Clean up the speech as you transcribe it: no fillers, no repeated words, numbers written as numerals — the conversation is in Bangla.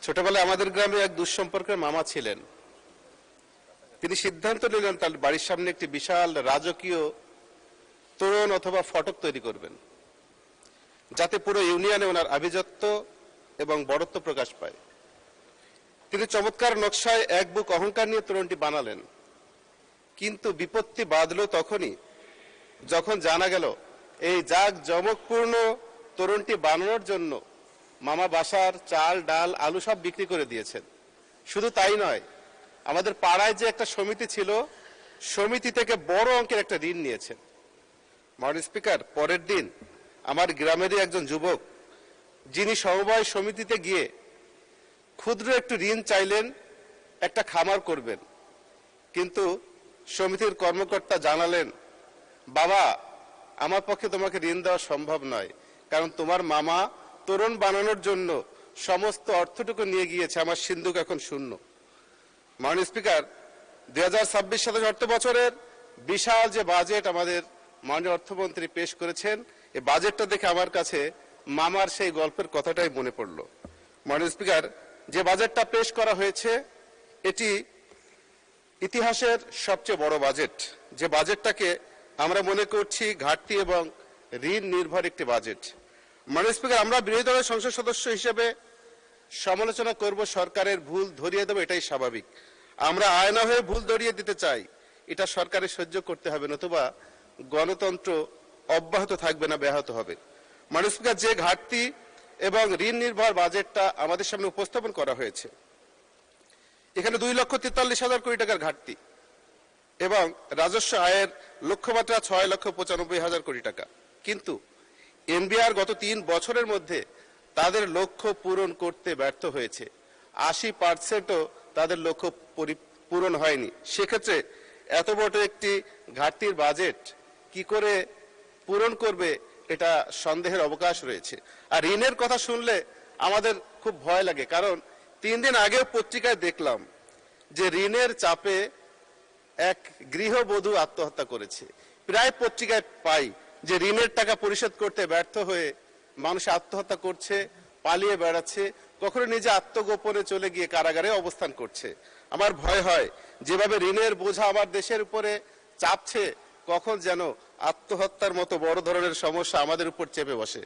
ছোটবেলায় আমাদের গ্রামে এক দুঃসম্পর্কের মামা ছিলেন। তিনি সিদ্ধান্ত নিলেন তার বাড়ির সামনে একটি বিশাল রাজকীয় তোরণ অথবা ফটক তৈরি করবেন, যাতে পুরো ইউনিয়নে ওনার আভিজাত্য এবং বড়ত্ব প্রকাশ পায়। তিনি চমৎকার নকশায় এক বুক অহংকার নিয়ে তোরণটি বানালেন। কিন্তু বিপত্তি বাধল তখনই যখন জানা গেল এই জাঁকজমকপূর্ণ তোরণটি বানানোর জন্য মামা বাসার চাল, ডাল, আলু সব বিক্রি করে দিয়েছেন। শুধু তাই নয়, আমাদের পাড়ায় যে একটা সমিতি ছিল, সমিতি থেকে বড় অঙ্কের একটা ঋণ নিয়েছেন। মাননীয় স্পিকার, পরের দিন আমার গ্রামেরই একজন যুবক, যিনি সমবায় সমিতিতে গিয়ে ক্ষুদ্র একটু ঋণ চাইলেন, একটা খামার করবেন। কিন্তু সমিতির কর্মকর্তা জানালেন, বাবা, আমার পক্ষে তোমাকে ঋণ দেওয়া সম্ভব নয়, কারণ তোমার মামা তোরণ বানানোর জন্য সমস্ত অর্থটুকু নিয়ে গিয়েছে, আমার সিন্ধুক এখন শূন্য। মাননীয় স্পিকার, 2026-27 অর্থ বছরের বিশাল যে বাজেট আমাদের মাননীয় অর্থমন্ত্রী পেশ করেছেন, এই বাজেটটা দেখে আমার কাছে মামার সেই গল্পের কথাটাই মনে পড়ল। মাননীয় স্পিকার, যে বাজেটটা পেশ করা হয়েছে এটি ইতিহাসের সবচেয়ে বড় বাজেট। যে বাজেটটাকে আমরা মনে করছি ঘাটতি এবং ঋণ নির্ভর একটি বাজেট। মাননীয় স্পিকার, আমরা বিরোধী দলের সংসদ সদস্য হিসেবে সমালোচনা করব, সরকারের ভুল ধরিয়ে দেবো, এটাই স্বাভাবিক। আমরা আয়না হয়ে ভুল ধরিয়ে দিতে চাই, এটা সরকারের সহ্য করতে হবে, নতুবা গণতন্ত্র অব্যাহত থাকবে না, ব্যাহত হবে। মাননীয় স্পিকার, যে ঘাটতি এবং ঋণ নির্ভর বাজেটটা আমাদের সামনে উপস্থাপন করা হয়েছে, এখানে 2,43,000 কোটি টাকার ঘাটতি এবং রাজস্ব আয়ের লক্ষ্যমাত্রা 6,95,000 কোটি টাকা। কিন্তু এনবিআর গত 3 বছরের মধ্যে তাদের লক্ষ্য পূরণ করতে ব্যর্থ হয়েছে। 80%ও তাদের লক্ষ্য পূরণ হয়নি। সেক্ষেত্রে এত বড় একটি ঘাটতির বাজেট কি করে পূরণ করবে, এটা সন্দেহের অবকাশ রয়েছে। আর ঋণের কথা শুনলে আমাদের খুব ভয় লাগে, কারণ 3 দিন আগেও পত্রিকায় দেখলাম যে ঋণের চাপে এক গৃহবধূ আত্মহত্যা করেছে। প্রায় পত্রিকায় পাই যে ঋণের টাকা পরিশোধ করতে ব্যর্থ হয়ে মানুষ আত্মহত্যা করছে, পালিয়ে বেড়াচ্ছে, কখনো নিজে আত্মগোপনে চলে গিয়ে কারাগারে অবস্থান করছে। আমার ভয় হয় যেভাবে ঋণের বোঝা আমার দেশের উপরে চাপছে, কখন যেন আত্মহত্যার মতো বড় ধরনের সমস্যা আমাদের উপর চেপে বসে।